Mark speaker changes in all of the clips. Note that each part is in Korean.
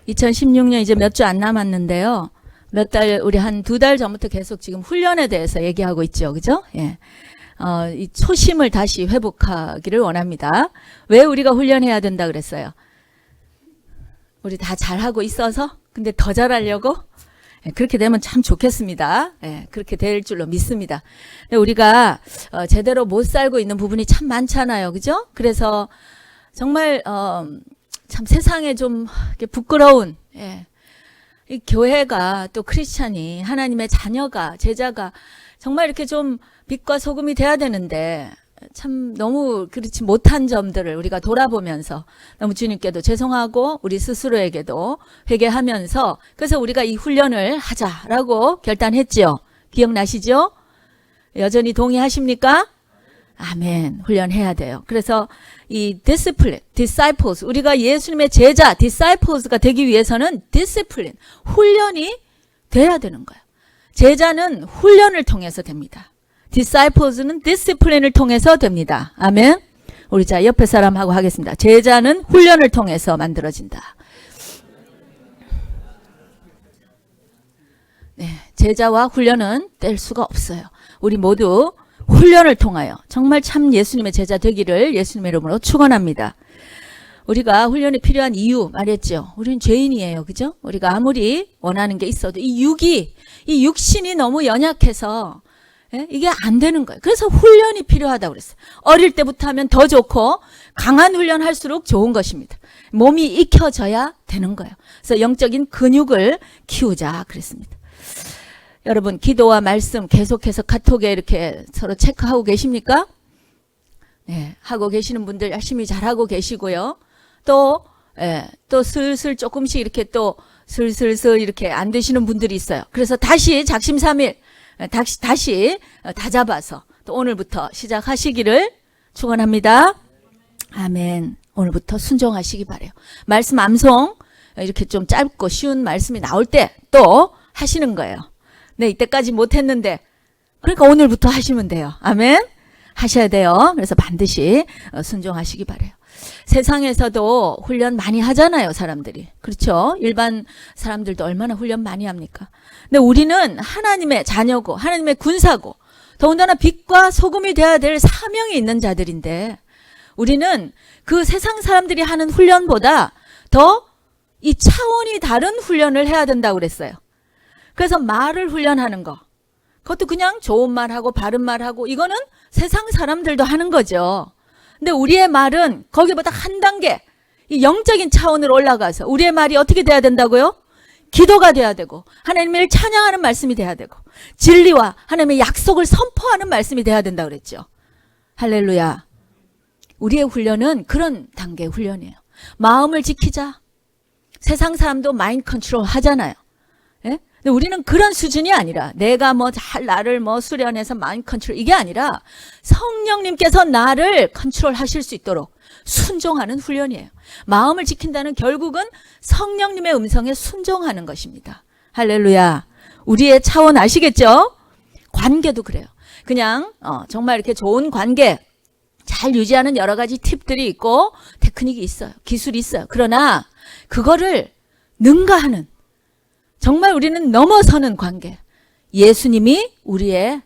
Speaker 1: 2016년 이제 몇 주 안 남았는데요. 우리 한 2달 전부터 계속 지금 훈련에 대해서 얘기하고 있죠. 그죠? 예. 이 초심을 다시 회복하기를 원합니다. 왜 우리가 훈련해야 된다 그랬어요? 우리 다 잘하고 있어서? 근데 더 잘하려고? 예, 그렇게 되면 참 좋겠습니다. 예, 그렇게 될 줄로 믿습니다. 근데 우리가 제대로 못 살고 있는 부분이 참 많잖아요. 그죠? 그래서 정말 참 세상에 좀 부끄러운, 예. 이 교회가 또 크리스찬이 하나님의 자녀가 제자가 정말 이렇게 좀 빛과 소금이 돼야 되는데 참 너무 그렇지 못한 점들을 우리가 돌아보면서 너무 주님께도 죄송하고 우리 스스로에게도 회개하면서 그래서 우리가 이 훈련을 하자라고 결단했지요. 기억나시죠? 여전히 동의하십니까? 아멘. 훈련해야 돼요. 그래서 이 discipline, disciples, 우리가 예수님의 제자, disciples가 되기 위해서는 discipline, 훈련이 돼야 되는 거예요. 제자는 훈련을 통해서 됩니다. disciples는 discipline을 통해서 됩니다. 아멘. 우리 자 옆에 사람하고 하겠습니다. 제자는 훈련을 통해서 만들어진다. 네, 제자와 훈련은 뗄 수가 없어요. 우리 모두 훈련을 통하여 정말 참 예수님의 제자 되기를 예수님의 이름으로 축원합니다. 우리가 훈련이 필요한 이유 말했죠. 우리는 죄인이에요. 그죠? 우리가 아무리 원하는 게 있어도 이 육신이 너무 연약해서 이게 안 되는 거예요. 그래서 훈련이 필요하다고 그랬어요. 어릴 때부터 하면 더 좋고 강한 훈련 할수록 좋은 것입니다. 몸이 익혀져야 되는 거예요. 그래서 영적인 근육을 키우자 그랬습니다. 여러분 기도와 말씀 계속해서 카톡에 이렇게 서로 체크하고 계십니까? 네, 하고 계시는 분들 열심히 잘하고 계시고요. 또 슬슬 조금씩 이렇게 또 슬슬 이렇게 안 되시는 분들이 있어요. 그래서 다시 작심삼일 다시 다잡아서 또 오늘부터 시작하시기를 축원합니다. 아멘. 오늘부터 순종하시기 바래요. 말씀 암송 이렇게 좀 짧고 쉬운 말씀이 나올 때 또 하시는 거예요. 네, 이때까지 못했는데 그러니까 오늘부터 하시면 돼요. 아멘. 하셔야 돼요. 그래서 반드시 순종하시기 바래요. 세상에서도 훈련 많이 하잖아요, 사람들이. 그렇죠? 일반 사람들도 얼마나 훈련 많이 합니까? 근데 우리는 하나님의 자녀고 하나님의 군사고 더군다나 빛과 소금이 되어야 될 사명이 있는 자들인데 우리는 그 세상 사람들이 하는 훈련보다 더 이 차원이 다른 훈련을 해야 된다고 그랬어요. 그래서 말을 훈련하는 거. 그것도 그냥 좋은 말하고 바른 말하고 이거는 세상 사람들도 하는 거죠. 근데 우리의 말은 거기보다 한 단계 이 영적인 차원으로 올라가서 우리의 말이 어떻게 돼야 된다고요? 기도가 돼야 되고 하나님을 찬양하는 말씀이 돼야 되고 진리와 하나님의 약속을 선포하는 말씀이 돼야 된다고 그랬죠. 할렐루야. 우리의 훈련은 그런 단계의 훈련이에요. 마음을 지키자. 세상 사람도 마인드 컨트롤 하잖아요. 예? 근데 우리는 그런 수준이 아니라 내가 나를 수련해서 마인드 컨트롤 이게 아니라 성령님께서 나를 컨트롤 하실 수 있도록 순종하는 훈련이에요. 마음을 지킨다는 결국은 성령님의 음성에 순종하는 것입니다. 할렐루야. 우리의 차원 아시겠죠? 관계도 그래요. 그냥 정말 이렇게 좋은 관계 잘 유지하는 여러 가지 팁들이 있고 테크닉이 있어요. 기술이 있어요. 그러나 그거를 능가하는 정말 우리는 넘어서는 관계. 예수님이 우리의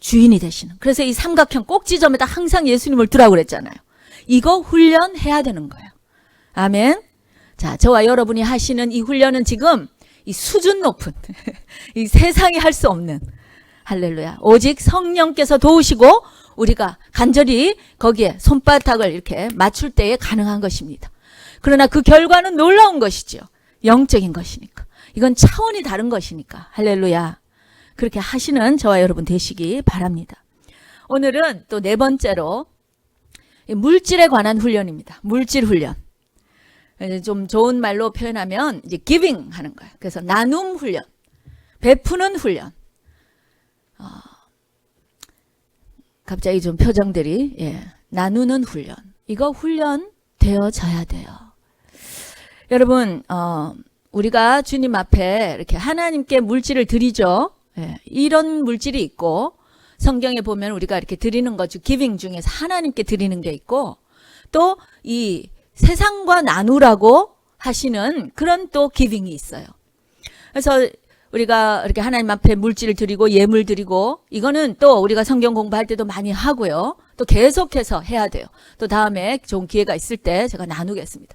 Speaker 1: 주인이 되시는. 그래서 이 삼각형 꼭지점에다 항상 예수님을 두라고 그랬잖아요. 이거 훈련해야 되는 거예요. 아멘. 자, 저와 여러분이 하시는 이 훈련은 지금 이 수준 높은 이 세상이 할 수 없는 할렐루야. 오직 성령께서 도우시고 우리가 간절히 거기에 손바닥을 이렇게 맞출 때에 가능한 것입니다. 그러나 그 결과는 놀라운 것이죠. 영적인 것이니까. 이건 차원이 다른 것이니까. 할렐루야. 그렇게 하시는 저와 여러분 되시기 바랍니다. 오늘은 또 네 번째로 물질에 관한 훈련입니다. 물질 훈련. 좀 좋은 말로 표현하면 이제 giving 하는 거예요. 그래서 나눔 훈련, 베푸는 훈련. 갑자기 좀 표정들이 나누는 훈련. 이거 훈련 되어져야 돼요. 여러분 우리가 주님 앞에 이렇게 하나님께 물질을 드리죠. 이런 물질이 있고 성경에 보면 우리가 이렇게 드리는 것 중 기빙 중에서 하나님께 드리는 게 있고 또 이 세상과 나누라고 하시는 그런 또 기빙이 있어요. 그래서 우리가 이렇게 하나님 앞에 물질을 드리고 예물 드리고 이거는 또 우리가 성경 공부할 때도 많이 하고요. 또 계속해서 해야 돼요. 또 다음에 좋은 기회가 있을 때 제가 나누겠습니다.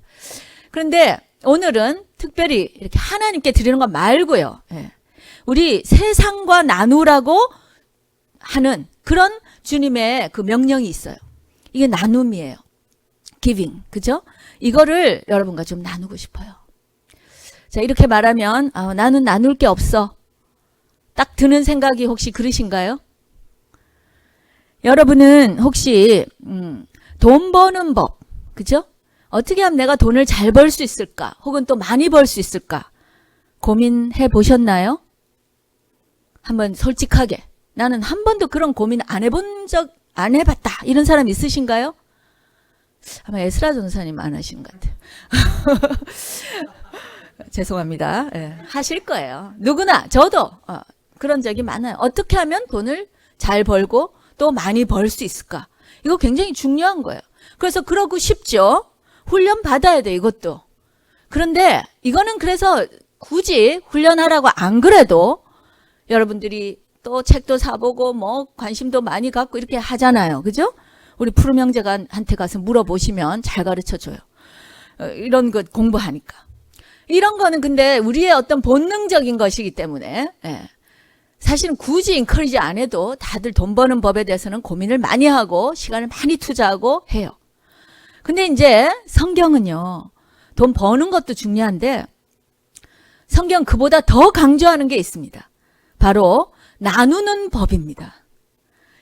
Speaker 1: 그런데 오늘은 특별히 이렇게 하나님께 드리는 것 말고요. 예. 우리 세상과 나누라고 하는 그런 주님의 그 명령이 있어요. 이게 나눔이에요. giving. 그죠? 이거를 여러분과 좀 나누고 싶어요. 자, 이렇게 말하면 나는 나눌 게 없어. 딱 드는 생각이 혹시 그러신가요? 여러분은 혹시 돈 버는 법, 그죠? 어떻게 하면 내가 돈을 잘 벌 수 있을까? 혹은 또 많이 벌 수 있을까? 고민해 보셨나요? 한번 솔직하게. 나는 한 번도 그런 고민 안 해봤다. 이런 사람 있으신가요? 아마 에스라 전사님 안 하시는 것 같아요. 죄송합니다. 예, 하실 거예요. 누구나, 저도 그런 적이 많아요. 어떻게 하면 돈을 잘 벌고 또 많이 벌 수 있을까? 이거 굉장히 중요한 거예요. 그래서 그러고 싶죠. 훈련 받아야 돼, 이것도. 그런데 이거는 그래서 굳이 훈련하라고 안 그래도 여러분들이 또 책도 사보고 뭐 관심도 많이 갖고 이렇게 하잖아요. 그죠? 우리 푸른 형제한테 가서 물어보시면 잘 가르쳐줘요. 이런 것 공부하니까. 이런 거는 근데 우리의 어떤 본능적인 것이기 때문에 사실은 굳이 인커리지 안 해도 다들 돈 버는 법에 대해서는 고민을 많이 하고 시간을 많이 투자하고 해요. 근데 이제 성경은요. 돈 버는 것도 중요한데 성경 그보다 더 강조하는 게 있습니다. 바로 나누는 법입니다.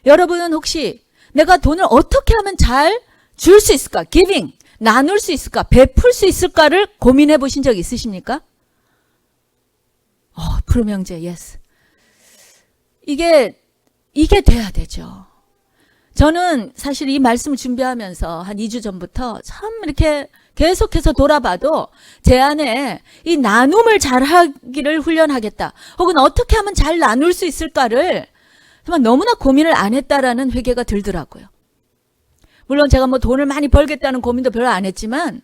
Speaker 1: 여러분은 혹시 내가 돈을 어떻게 하면 잘 줄 수 있을까? giving, 나눌 수 있을까? 베풀 수 있을까를 고민해 보신 적 있으십니까? 푸른 형제, yes. 이게 돼야 되죠. 저는 사실 이 말씀을 준비하면서 한 2주 전부터 참 이렇게 계속해서 돌아봐도 제 안에 이 나눔을 잘 하기를 훈련하겠다. 혹은 어떻게 하면 잘 나눌 수 있을까를 정말 너무나 고민을 안 했다라는 회개가 들더라고요. 물론 제가 뭐 돈을 많이 벌겠다는 고민도 별로 안 했지만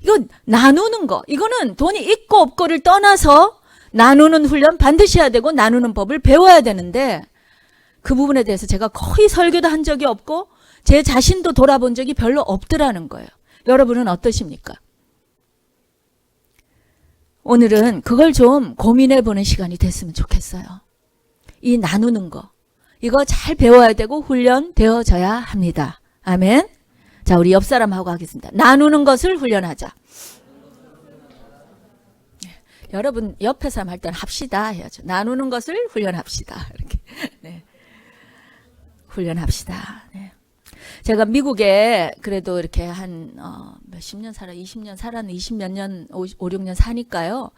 Speaker 1: 이거 나누는 거, 이거는 돈이 있고 없고를 떠나서 나누는 훈련 반드시 해야 되고 나누는 법을 배워야 되는데 그 부분에 대해서 제가 거의 설교도 한 적이 없고 제 자신도 돌아본 적이 별로 없더라는 거예요. 여러분은 어떠십니까? 오늘은 그걸 좀 고민해보는 시간이 됐으면 좋겠어요. 이 나누는 거. 이거 잘 배워야 되고 훈련되어져야 합니다. 아멘. 자, 우리 옆 사람하고 하겠습니다. 나누는 것을 훈련하자. 여러분 옆에 사람 할 때는 합시다 해야죠. 나누는 것을 훈련합시다. 이렇게. 네. 훈련합시다. 네. 제가 미국에 그래도 이렇게 한 몇십 년 20년 살았는 20몇 년, 5, 6년 사니까요.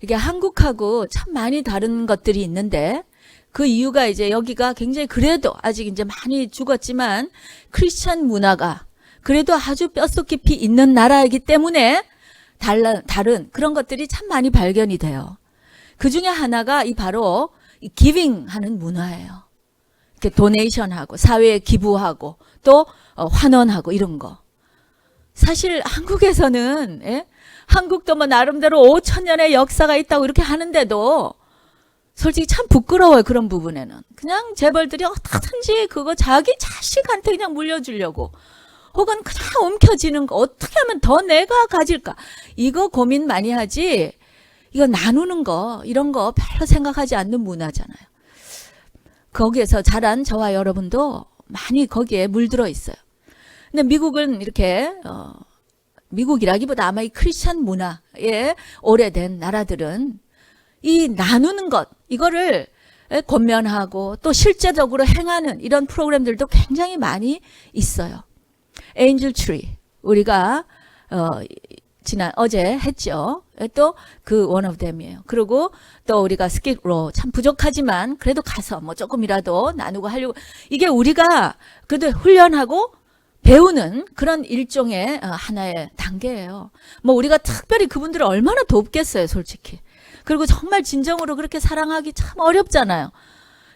Speaker 1: 이게 한국하고 참 많이 다른 것들이 있는데 그 이유가 이제 여기가 굉장히 그래도 아직 이제 많이 죽었지만 크리스찬 문화가 그래도 아주 뼛속 깊이 있는 나라이기 때문에 다른 그런 것들이 참 많이 발견이 돼요. 그 중에 하나가 바로 이 기빙 하는 문화예요. 이렇게 도네이션하고 사회에 기부하고 또 환원하고 이런 거. 사실 한국에서는 한국도 뭐 나름대로 5,000년의 역사가 있다고 이렇게 하는데도 솔직히 참 부끄러워요. 그런 부분에는. 그냥 재벌들이 어떻게든지 그거 자기 자식한테 그냥 물려주려고 혹은 그냥 움켜쥐는 거 어떻게 하면 더 내가 가질까 이거 고민 많이 하지 이거 나누는 거 이런 거 별로 생각하지 않는 문화잖아요. 거기에서 자란 저와 여러분도 많이 거기에 물들어 있어요. 근데 미국은 이렇게 미국이라기보다 아마 이 크리스찬 문화에 오래된 나라들은 이 나누는 것 이거를 권면하고 또 실제적으로 행하는 이런 프로그램들도 굉장히 많이 있어요. 엔젤 트리 우리가 어제 했죠. 또 그 one of them이에요. 그리고 또 우리가 스킷로 참 부족하지만 그래도 가서 뭐 조금이라도 나누고 하려고 이게 우리가 그래도 훈련하고 배우는 그런 일종의 하나의 단계예요. 뭐 우리가 특별히 그분들을 얼마나 돕겠어요, 솔직히. 그리고 정말 진정으로 그렇게 사랑하기 참 어렵잖아요.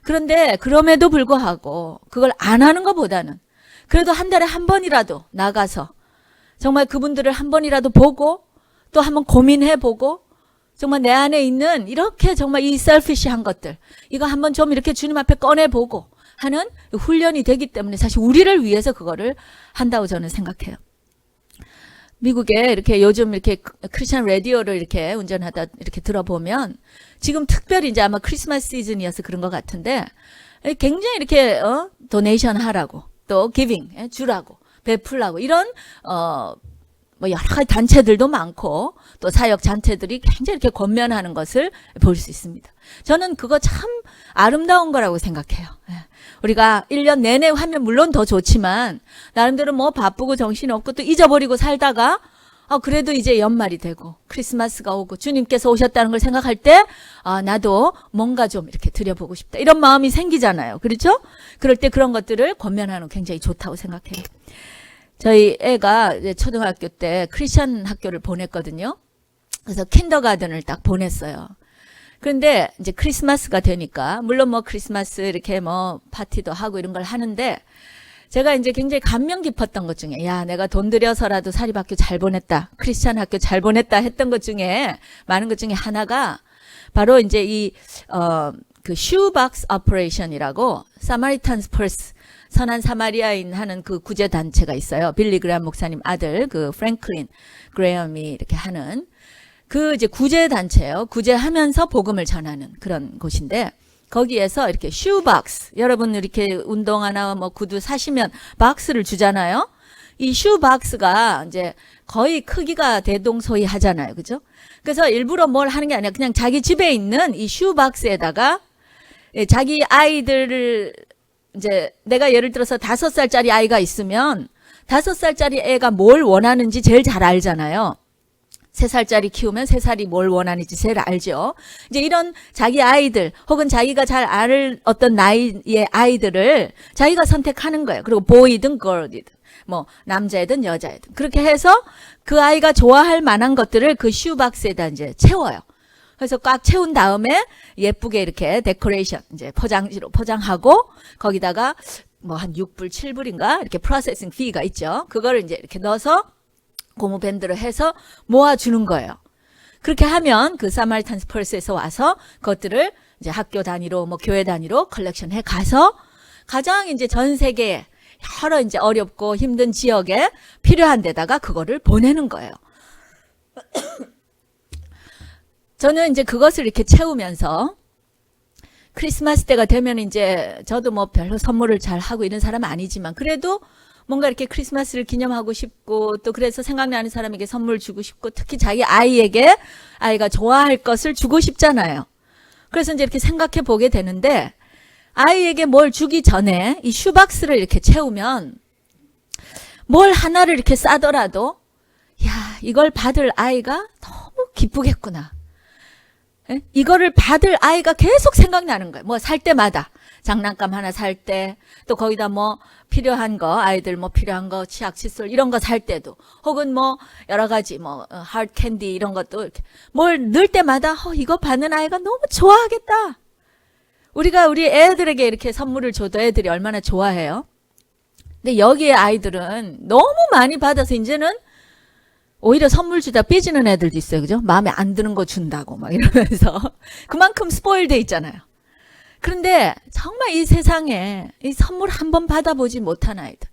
Speaker 1: 그런데 그럼에도 불구하고 그걸 안 하는 것보다는 그래도 한 달에 한 번이라도 나가서 정말 그분들을 한 번이라도 보고 또 한번 고민해보고 정말 내 안에 있는 이렇게 정말 이 셀피시한 것들 이거 한번 좀 이렇게 주님 앞에 꺼내보고 하는 훈련이 되기 때문에 사실 우리를 위해서 그거를 한다고 저는 생각해요. 미국에 이렇게 요즘 이렇게 크리스천 라디오를 이렇게 운전하다 이렇게 들어보면 지금 특별히 이제 아마 크리스마스 시즌이어서 그런 것 같은데 굉장히 이렇게 도네이션 하라고 또 기빙 주라고 베풀라고 이런 뭐 여러 가지 단체들도 많고 또 사역 단체들이 굉장히 이렇게 권면하는 것을 볼 수 있습니다. 저는 그거 참 아름다운 거라고 생각해요. 우리가 1년 내내 하면 물론 더 좋지만 나름대로 뭐 바쁘고 정신없고 또 잊어버리고 살다가 그래도 이제 연말이 되고 크리스마스가 오고 주님께서 오셨다는 걸 생각할 때 나도 뭔가 좀 이렇게 드려보고 싶다 이런 마음이 생기잖아요. 그렇죠? 그럴 때 그런 것들을 권면하는 거 굉장히 좋다고 생각해요. 저희 애가 이제 초등학교 때 크리스천 학교를 보냈거든요. 그래서 킨더가든을 딱 보냈어요. 그런데 이제 크리스마스가 되니까 물론 뭐 크리스마스 이렇게 뭐 파티도 하고 이런 걸 하는데 제가 이제 굉장히 감명 깊었던 것 중에 야 내가 돈 들여서라도 사립학교 잘 보냈다. 크리스천 학교 잘 보냈다 했던 것 중에 많은 것 중에 하나가 바로 이제 이 그 슈박스 오퍼레이션이라고 사마리탄스 펄스 선한 사마리아인 하는 그 구제 단체가 있어요. 빌리 그레엄 목사님 아들 그 프랭클린 그레엄이 이렇게 하는 그 이제 구제 단체예요. 구제하면서 복음을 전하는 그런 곳인데 거기에서 이렇게 슈박스 여러분 이렇게 운동화나 뭐 구두 사시면 박스를 주잖아요. 이 슈박스가 이제 거의 크기가 대동소이하잖아요. 그죠? 그래서 일부러 뭘 하는 게 아니라 그냥 자기 집에 있는 이 슈박스에다가 자기 아이들을 이제 내가 예를 들어서 5살짜리 아이가 있으면 5살짜리 애가 뭘 원하는지 제일 잘 알잖아요. 3살짜리 키우면 3살이 뭘 원하는지 제일 알죠. 이제 이런 자기 아이들 혹은 자기가 잘 아는 어떤 나이의 아이들을 자기가 선택하는 거예요. 그리고 보이든 걸이든 뭐 남자애든 여자애든 그렇게 해서 그 아이가 좋아할 만한 것들을 그 슈박스에다 이제 채워요. 그래서 꽉 채운 다음에 예쁘게 이렇게 데코레이션 이제 포장지로 포장하고 거기다가 뭐 한 6불 7불인가 이렇게 프로세싱 피가 있죠. 그거를 이제 이렇게 넣어서 고무밴드로 해서 모아주는 거예요. 그렇게 하면 그 사마리탄스 펄스에서 와서 그것들을 이제 학교 단위로 뭐 교회 단위로 컬렉션 해 가서 가장 이제 전 세계에 여러 이제 어렵고 힘든 지역에 필요한 데다가 그거를 보내는 거예요. 저는 이제 그것을 이렇게 채우면서 크리스마스 때가 되면 이제 저도 뭐 별로 선물을 잘 하고 이런 사람은 아니지만 그래도 뭔가 이렇게 크리스마스를 기념하고 싶고 또 그래서 생각나는 사람에게 선물 주고 싶고 특히 자기 아이에게 아이가 좋아할 것을 주고 싶잖아요. 그래서 이제 이렇게 생각해 보게 되는데 아이에게 뭘 주기 전에 이 슈박스를 이렇게 채우면 뭘 하나를 이렇게 싸더라도 야 이걸 받을 아이가 너무 기쁘겠구나. 예? 이거를 받을 아이가 계속 생각나는 거예요. 뭐 살 때마다 장난감 하나 살 때 또 거기다 뭐 필요한 거 아이들 뭐 필요한 거 치약 칫솔 이런 거 살 때도 혹은 뭐 여러 가지 뭐 하드 캔디 이런 것도 이렇게 뭘 넣을 때마다 이거 받는 아이가 너무 좋아하겠다. 우리가 우리 애들에게 이렇게 선물을 줘도 애들이 얼마나 좋아해요. 근데 여기에 아이들은 너무 많이 받아서 이제는 오히려 선물 주다 삐지는 애들도 있어요. 그죠? 마음에 안 드는 거 준다고 막 이러면서 그만큼 스포일돼 있잖아요. 그런데 정말 이 세상에 이 선물 한 번 받아보지 못한 아이들,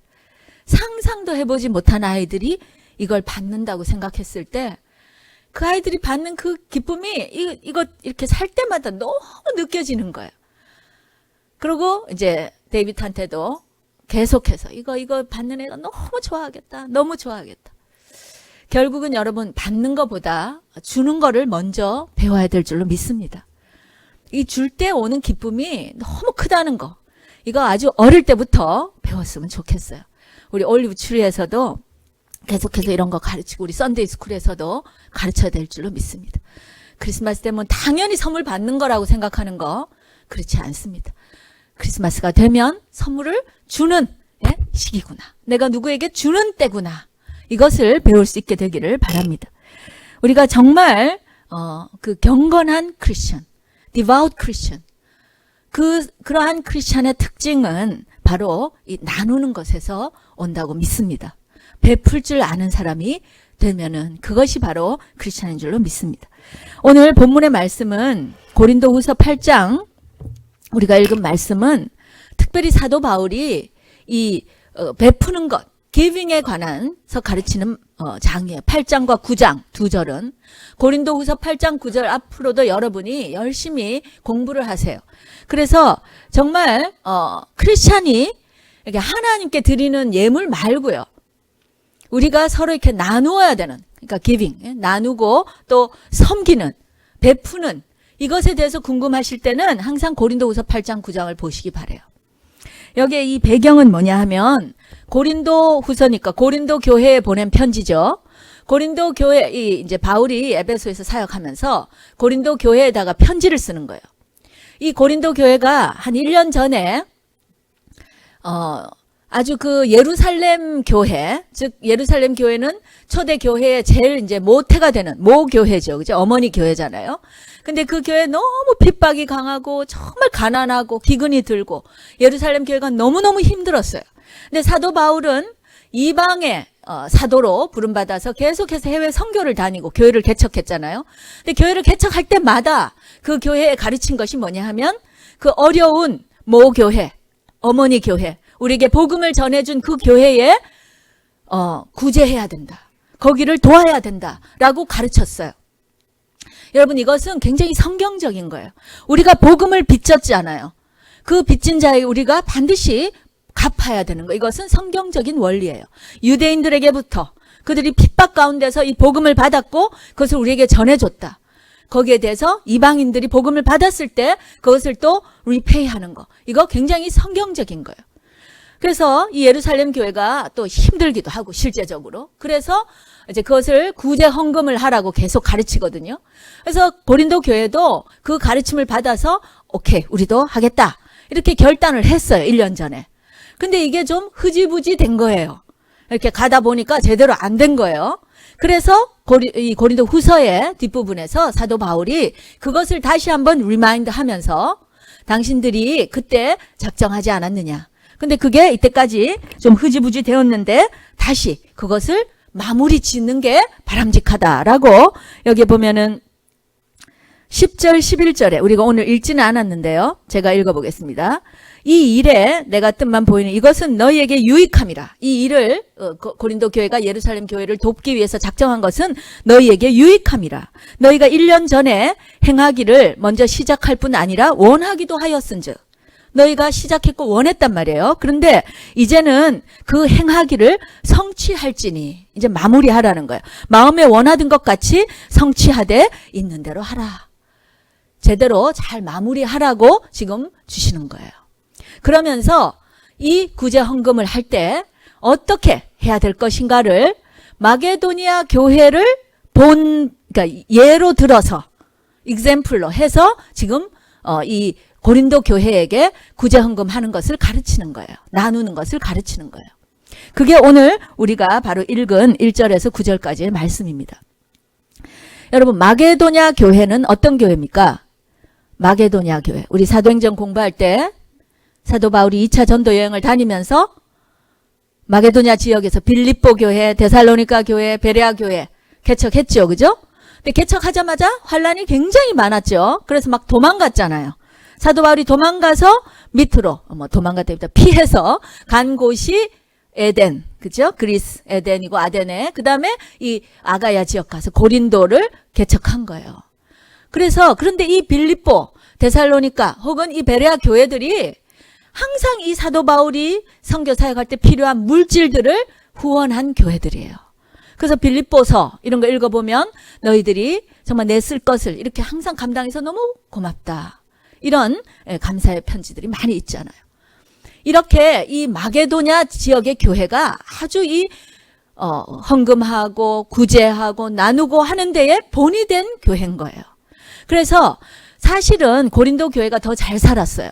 Speaker 1: 상상도 해보지 못한 아이들이 이걸 받는다고 생각했을 때 그 아이들이 받는 그 기쁨이 이거 이렇게 살 때마다 너무 느껴지는 거예요. 그리고 이제 데이빗한테도 계속해서 이거 받는 애가 너무 좋아하겠다. 너무 좋아하겠다. 결국은 여러분 받는 것보다 주는 거를 먼저 배워야 될 줄로 믿습니다. 이 줄 때 오는 기쁨이 너무 크다는 거. 이거 아주 어릴 때부터 배웠으면 좋겠어요. 우리 올리브 추리에서도 계속해서 이런 거 가르치고 우리 썬데이 스쿨에서도 가르쳐야 될 줄로 믿습니다. 크리스마스 때면 당연히 선물 받는 거라고 생각하는 거 그렇지 않습니다. 크리스마스가 되면 선물을 주는 시기구나. 내가 누구에게 주는 때구나. 이것을 배울 수 있게 되기를 바랍니다. 우리가 정말 그 경건한 크리스천, devout 크리스천, 그러한 크리스천의 특징은 바로 이 나누는 것에서 온다고 믿습니다. 베풀 줄 아는 사람이 되면은 그것이 바로 크리스찬인 줄로 믿습니다. 오늘 본문의 말씀은 고린도후서 8장 우리가 읽은 말씀은 특별히 사도 바울이 이 베푸는 것, 기빙에 관한서 가르치는 장이에요. 8장과 9장 두 절은 고린도후서 8장 9절 앞으로도 여러분이 열심히 공부를 하세요. 그래서 정말 크리스찬이 이렇게 하나님께 드리는 예물 말고요. 우리가 서로 이렇게 나누어야 되는, 그러니까 기빙, 나누고 또 섬기는, 베푸는 이것에 대해서 궁금하실 때는 항상 고린도후서 8장 9장을 보시기 바래요. 여기에 이 배경은 뭐냐 하면 고린도 후서니까 고린도 교회에 보낸 편지죠. 고린도 교회, 이제 바울이 에베소에서 사역하면서 고린도 교회에다가 편지를 쓰는 거예요. 이 고린도 교회가 한 1년 전에, 아주 그 예루살렘 교회, 즉 예루살렘 교회는 초대 교회의 제일 이제 모태가 되는 모교회죠. 그죠? 어머니 교회잖아요. 근데 그 교회 너무 핍박이 강하고 정말 가난하고 기근이 들고 예루살렘 교회가 너무너무 힘들었어요. 근데 사도 바울은 이방의 사도로 부름받아서 계속해서 해외 선교를 다니고 교회를 개척했잖아요. 근데 교회를 개척할 때마다 그 교회에 가르친 것이 뭐냐 하면 그 어려운 모교회, 어머니 교회, 우리에게 복음을 전해준 그 교회에 구제해야 된다. 거기를 도와야 된다라고 가르쳤어요. 여러분 이것은 굉장히 성경적인 거예요. 우리가 복음을 빚졌잖아요. 그 빚진 자에게 우리가 반드시 갚아야 되는 거. 이것은 성경적인 원리예요. 유대인들에게부터 그들이 핍박 가운데서 이 복음을 받았고 그것을 우리에게 전해줬다. 거기에 대해서 이방인들이 복음을 받았을 때 그것을 또 리페이하는 거. 이거 굉장히 성경적인 거예요. 그래서 이 예루살렘 교회가 또 힘들기도 하고 실제적으로. 그래서 이제 그것을 구제 헌금을 하라고 계속 가르치거든요. 그래서 고린도 교회도 그 가르침을 받아서 오케이 우리도 하겠다 이렇게 결단을 했어요. 1년 전에. 근데 이게 좀 흐지부지 된 거예요. 이렇게 가다 보니까 제대로 안 된 거예요. 그래서 이 고린도 후서의 뒷부분에서 사도 바울이 그것을 다시 한번 리마인드 하면서 당신들이 그때 작정하지 않았느냐. 근데 그게 이때까지 좀 흐지부지 되었는데 다시 그것을 마무리 짓는 게 바람직하다라고 여기 보면은 10절 11절에 우리가 오늘 읽지는 않았는데요. 제가 읽어보겠습니다. 이 일에 내가 뜻만 보이는 이것은 너희에게 유익함이라. 이 일을 고린도 교회가 예루살렘 교회를 돕기 위해서 작정한 것은 너희에게 유익함이라. 너희가 1년 전에 행하기를 먼저 시작할 뿐 아니라 원하기도 하였은즉. 너희가 시작했고 원했단 말이에요. 그런데 이제는 그 행하기를 성취할지니 이제 마무리하라는 거예요. 마음에 원하던 것 같이 성취하되 있는 대로 하라. 제대로 잘 마무리하라고 지금 주시는 거예요. 그러면서 이 구제 헌금을 할 때 어떻게 해야 될 것인가를 마게도니아 교회를 그러니까 예로 들어서 example로 해서 지금 이 고린도 교회에게 구제 헌금하는 것을 가르치는 거예요. 나누는 것을 가르치는 거예요. 그게 오늘 우리가 바로 읽은 1절에서 9절까지의 말씀입니다. 여러분 마게도냐 교회는 어떤 교회입니까? 마게도냐 교회. 우리 사도행전 공부할 때 사도 바울이 2차 전도 여행을 다니면서 마게도냐 지역에서 빌립보 교회, 데살로니가 교회, 베레아 교회 개척했죠. 그죠? 근데 개척하자마자 환란이 굉장히 많았죠. 그래서 막 도망갔잖아요. 사도 바울이 도망가서 밑으로 도망갔다기보다 피해서 간 곳이 에덴, 그죠? 그리스 에덴이고 아데네. 그다음에 이 아가야 지역 가서 고린도를 개척한 거예요. 그런데 이 빌립보, 데살로니가 혹은 이 베레아 교회들이 항상 이 사도 바울이 선교 사역할 때 필요한 물질들을 후원한 교회들이에요. 그래서 빌립보서 이런 거 읽어보면 너희들이 정말 내 쓸 것을 이렇게 항상 감당해서 너무 고맙다. 이런 감사의 편지들이 많이 있잖아요. 이렇게 이 마게도냐 지역의 교회가 아주 이 헌금하고 구제하고 나누고 하는 데에 본이 된 교회인 거예요. 그래서 사실은 고린도 교회가 더 잘 살았어요.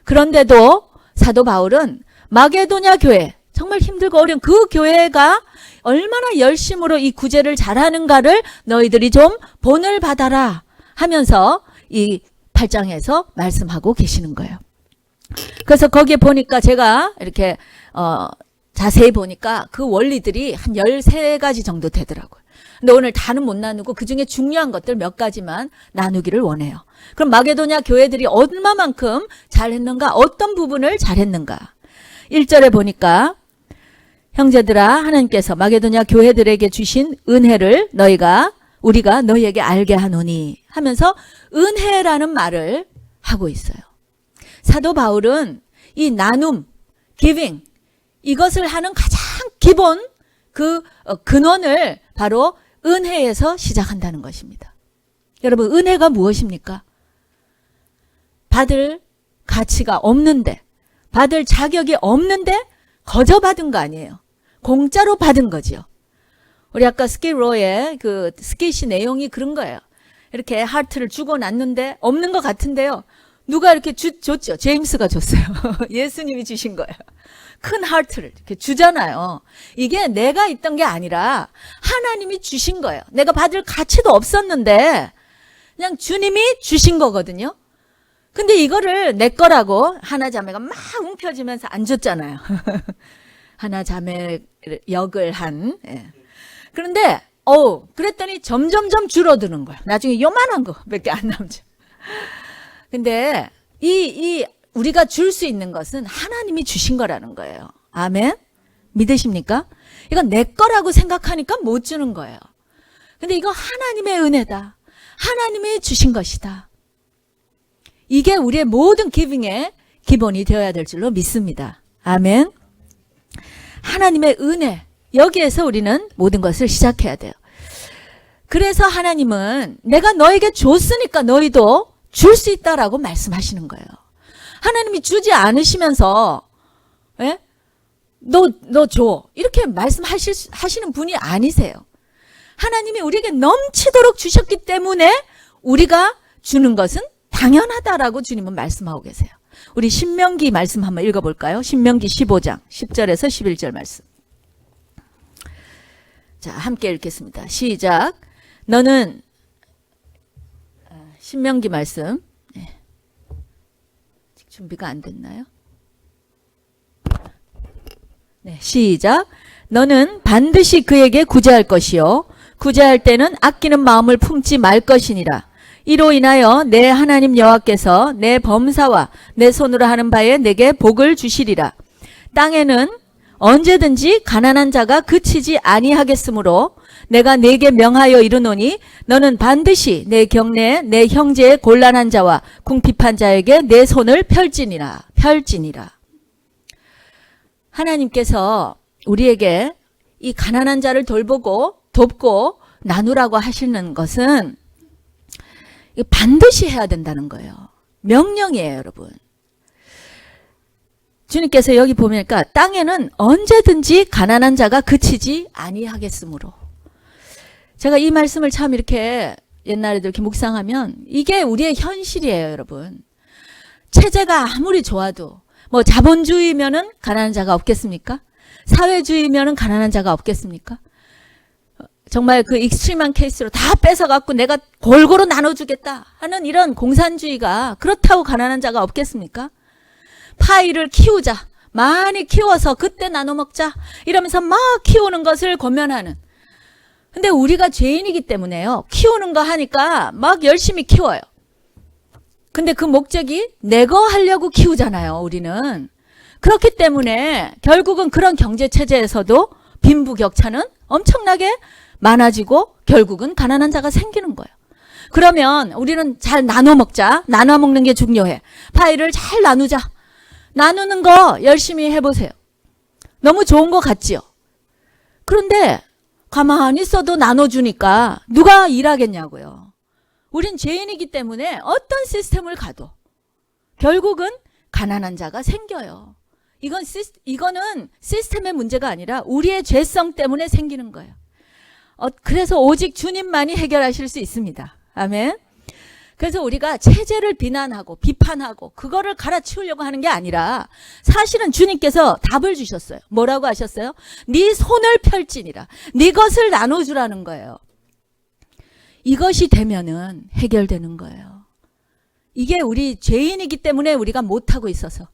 Speaker 1: 그런데도 사도 바울은 마게도냐 교회, 정말 힘들고 어려운 그 교회가 얼마나 열심으로 이 구제를 잘하는가를 너희들이 좀 본을 받아라 하면서 이 8장에서 말씀하고 계시는 거예요. 그래서 거기에 보니까 제가 이렇게 자세히 보니까 그 원리들이 한 13가지 정도 되더라고요. 근데 오늘 다는 못 나누고 그중에 중요한 것들 몇 가지만 나누기를 원해요. 그럼 마게도냐 교회들이 얼마만큼 잘했는가, 어떤 부분을 잘했는가. 1절에 보니까 형제들아 하나님께서 마게도냐 교회들에게 주신 은혜를 우리가 너희에게 알게 하노니 하면서 은혜라는 말을 하고 있어요. 사도 바울은 이 나눔, giving 이것을 하는 가장 기본 근원을 바로 은혜에서 시작한다는 것입니다. 여러분, 은혜가 무엇입니까? 받을 가치가 없는데, 받을 자격이 없는데 거저 받은 거 아니에요. 공짜로 받은 거지요. 우리 아까 스키로의 그 스키시 내용이 그런 거예요. 이렇게 하트를 주고 놨는데 없는 것 같은데요. 누가 이렇게 줬죠? 제임스가 줬어요. 예수님이 주신 거예요. 큰 하트를 이렇게 주잖아요. 이게 내가 있던 게 아니라 하나님이 주신 거예요. 내가 받을 가치도 없었는데 그냥 주님이 주신 거거든요. 근데 이거를 내 거라고 하나 자매가 막 움켜쥐면서 안 줬잖아요. 하나 자매 역을 한. 예. 그런데 그랬더니 점점점 줄어드는 거야. 나중에 요만한 거 몇 개 안 남죠. 근데 우리가 줄 수 있는 것은 하나님이 주신 거라는 거예요. 아멘? 믿으십니까? 이건 내 거라고 생각하니까 못 주는 거예요. 근데 이거 하나님의 은혜다. 하나님이 주신 것이다. 이게 우리의 모든 기빙의 기본이 되어야 될 줄로 믿습니다. 아멘? 하나님의 은혜, 여기에서 우리는 모든 것을 시작해야 돼요. 그래서 하나님은 내가 너에게 줬으니까 너희도 줄 수 있다라고 말씀하시는 거예요. 하나님이 주지 않으시면서 너 줘 이렇게 말씀하시는 분이 아니세요. 하나님이 우리에게 넘치도록 주셨기 때문에 우리가 주는 것은 당연하다라고 주님은 말씀하고 계세요. 우리 신명기 말씀 한번 읽어볼까요? 신명기 15장 10절에서 11절 말씀. 자, 함께 읽겠습니다. 시작. 너는 신명기 말씀. 네. 준비가 안 됐나요? 네, 시작. 너는 반드시 그에게 구제할 것이요 구제할 때는 아끼는 마음을 품지 말 것이니라. 이로 인하여 내 하나님 여호와께서 내 범사와 내 손으로 하는 바에 내게 복을 주시리라. 땅에는 언제든지 가난한 자가 그치지 아니하겠으므로 내가 네게 명하여 이르노니 너는 반드시 내 경내에 내 형제의 곤란한 자와 궁핍한 자에게 내 손을 펼지니라. 하나님께서 우리에게 이 가난한 자를 돕고 나누라고 하시는 것은 반드시 해야 된다는 거예요. 명령이에요, 여러분. 주님께서 여기 보니까 땅에는 언제든지 가난한 자가 그치지 아니하겠으므로. 제가 이 말씀을 참 이렇게 옛날에도 이렇게 묵상하면 이게 우리의 현실이에요, 여러분. 체제가 아무리 좋아도 뭐 자본주의면은 가난한 자가 없겠습니까? 사회주의면은 가난한 자가 없겠습니까? 정말 그 익스트림한 케이스로 다 뺏어갖고 내가 골고루 나눠주겠다 하는 이런 공산주의가 그렇다고 가난한 자가 없겠습니까? 파이를 키우자. 많이 키워서 그때 나눠 먹자. 이러면서 막 키우는 것을 권면하는. 근데 우리가 죄인이기 때문에요. 키우는 거 하니까 막 열심히 키워요. 근데 그 목적이 내 거 하려고 키우잖아요, 우리는. 그렇기 때문에 결국은 그런 경제체제에서도 빈부격차는 엄청나게 많아지고 결국은 가난한 자가 생기는 거예요. 그러면 우리는 잘 나눠 먹자. 나눠 먹는 게 중요해. 파이를 잘 나누자. 나누는 거 열심히 해보세요. 너무 좋은 거 같지요? 그런데 가만히 있어도 나눠주니까 누가 일하겠냐고요. 우린 죄인이기 때문에 어떤 시스템을 가도 결국은 가난한 자가 생겨요. 이거는 시스템의 문제가 아니라 우리의 죄성 때문에 생기는 거예요. 그래서 오직 주님만이 해결하실 수 있습니다. 아멘. 그래서 우리가 체제를 비난하고 비판하고 그거를 갈아치우려고 하는 게 아니라 사실은 주님께서 답을 주셨어요. 뭐라고 하셨어요? 네 손을 펼지니라. 네 것을 나눠주라는 거예요. 이것이 되면은 해결되는 거예요. 이게 우리 죄인이기 때문에 우리가 못하고 있어서.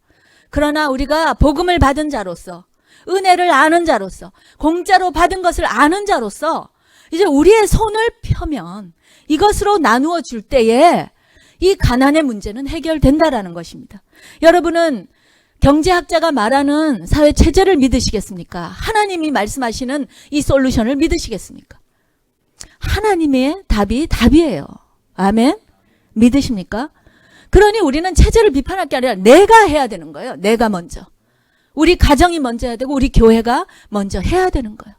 Speaker 1: 그러나 우리가 복음을 받은 자로서 은혜를 아는 자로서, 공짜로 받은 것을 아는 자로서 이제 우리의 손을 펴면 이것으로 나누어 줄 때에 이 가난의 문제는 해결된다라는 것입니다. 여러분은 경제학자가 말하는 사회 체제를 믿으시겠습니까? 하나님이 말씀하시는 이 솔루션을 믿으시겠습니까? 하나님의 답이 답이에요. 아멘? 믿으십니까? 그러니 우리는 체제를 비판할 게 아니라 내가 해야 되는 거예요. 내가 먼저. 우리 가정이 먼저 해야 되고 우리 교회가 먼저 해야 되는 거예요.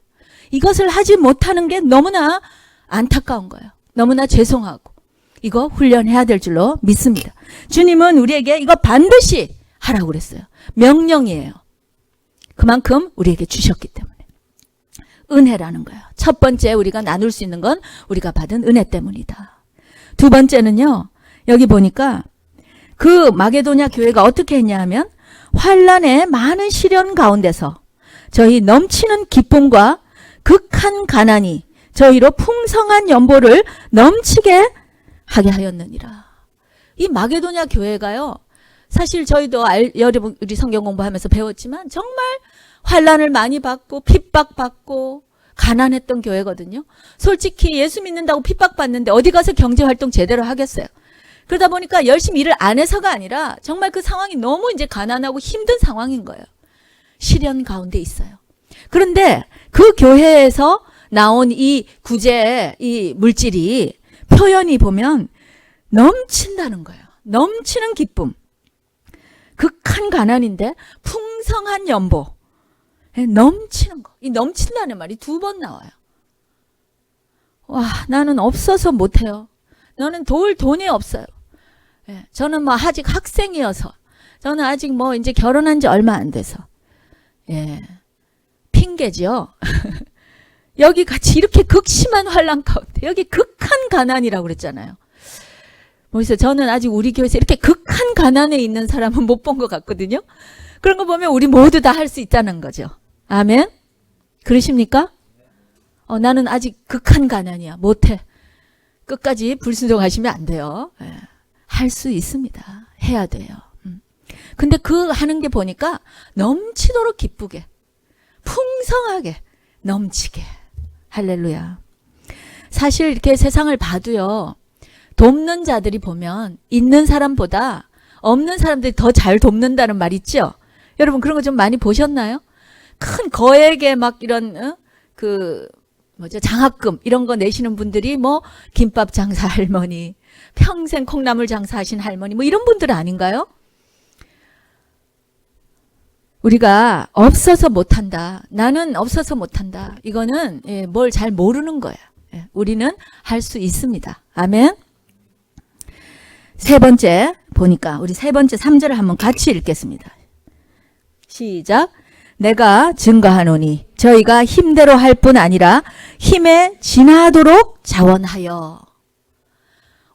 Speaker 1: 이것을 하지 못하는 게 너무나 안타까운 거예요. 너무나 죄송하고 이거 훈련해야 될 줄로 믿습니다. 주님은 우리에게 이거 반드시 하라고 그랬어요. 명령이에요. 그만큼 우리에게 주셨기 때문에. 은혜라는 거예요. 첫 번째 우리가 나눌 수 있는 건 우리가 받은 은혜 때문이다. 두 번째는요. 여기 보니까 그 마게도냐 교회가 어떻게 했냐 하면 환난의 많은 시련 가운데서 저희 넘치는 기쁨과 극한 가난이 저희로 풍성한 연보를 넘치게 하게 하였느니라. 이 마게도냐 교회가요. 사실 저희도 여러분 우리 성경 공부하면서 배웠지만 정말 환난을 많이 받고 핍박받고 가난했던 교회거든요. 솔직히 예수 믿는다고 핍박받는데 어디 가서 경제활동 제대로 하겠어요. 그러다 보니까 열심히 일을 안 해서가 아니라 정말 그 상황이 너무 이제 가난하고 힘든 상황인 거예요. 시련 가운데 있어요. 그런데 그 교회에서 나온 이 구제, 이 물질이 표현이 보면 넘친다는 거예요. 넘치는 기쁨. 극한 가난인데 풍성한 연보. 넘치는 거. 이 넘친다는 말이 2번 나와요. 와, 나는 없어서 못해요. 너는 도울 돈이 없어요. 저는 뭐 아직 학생이어서. 저는 아직 뭐 이제 결혼한 지 얼마 안 돼서. 핑계죠. 여기 같이 이렇게 극심한 환난 가운데 여기 극한 가난이라고 그랬잖아요. 그래서 저는 아직 우리 교회에서 이렇게 극한 가난에 있는 사람은 못 본 것 같거든요. 그런 거 보면 우리 모두 다 할 수 있다는 거죠. 아멘? 그러십니까? 나는 아직 극한 가난이야. 못해. 끝까지 불순종하시면 안 돼요. 할 수 있습니다. 해야 돼요. 근데 그 하는 게 보니까 넘치도록 기쁘게, 풍성하게, 넘치게. 할렐루야. 사실 이렇게 세상을 봐도요. 돕는 자들이 보면 있는 사람보다 없는 사람들이 더 잘 돕는다는 말 있죠? 여러분 그런 거 좀 많이 보셨나요? 큰 거액의 막 이런 장학금 이런 거 내시는 분들이 뭐 김밥 장사 할머니, 평생 콩나물 장사하신 할머니 뭐 이런 분들 아닌가요? 우리가 없어서 못한다. 나는 없어서 못한다. 이거는 뭘 잘 모르는 거야. 우리는 할 수 있습니다. 아멘. 세 번째 보니까 우리 세 번째 3절을 한번 같이 읽겠습니다. 시작. 내가 증거하노니 저희가 힘대로 할 뿐 아니라 힘에 지나도록 자원하여.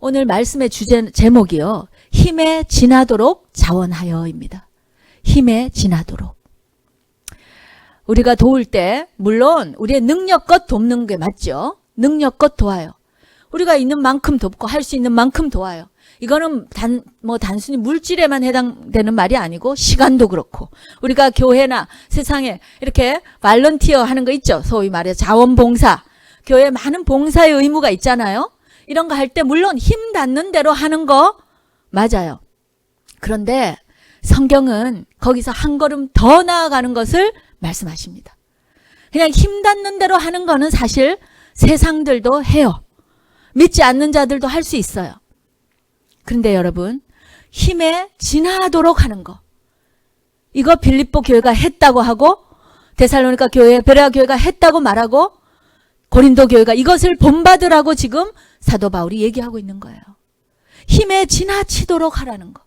Speaker 1: 오늘 말씀의 제목이요. 힘에 지나도록 자원하여입니다. 힘에 지나도록. 우리가 도울 때 물론 우리의 능력껏 돕는 게 맞죠. 능력껏 도와요. 우리가 있는 만큼 돕고 할 수 있는 만큼 도와요. 이거는 단순히 물질에만 해당되는 말이 아니고 시간도 그렇고 우리가 교회나 세상에 이렇게 발런티어 하는 거 있죠. 소위 말해 자원봉사. 교회에 많은 봉사의 의무가 있잖아요. 이런 거 할 때 물론 힘 닿는 대로 하는 거 맞아요. 그런데 성경은 거기서 한 걸음 더 나아가는 것을 말씀하십니다. 그냥 힘 닿는 대로 하는 거는 사실 세상들도 해요. 믿지 않는 자들도 할 수 있어요. 그런데 여러분 힘에 지나도록 하는 거 이거 빌립보 교회가 했다고 하고 데살로니가 교회 베레아 교회가 했다고 말하고 고린도 교회가 이것을 본받으라고 지금 사도 바울이 얘기하고 있는 거예요. 힘에 지나치도록 하라는 거.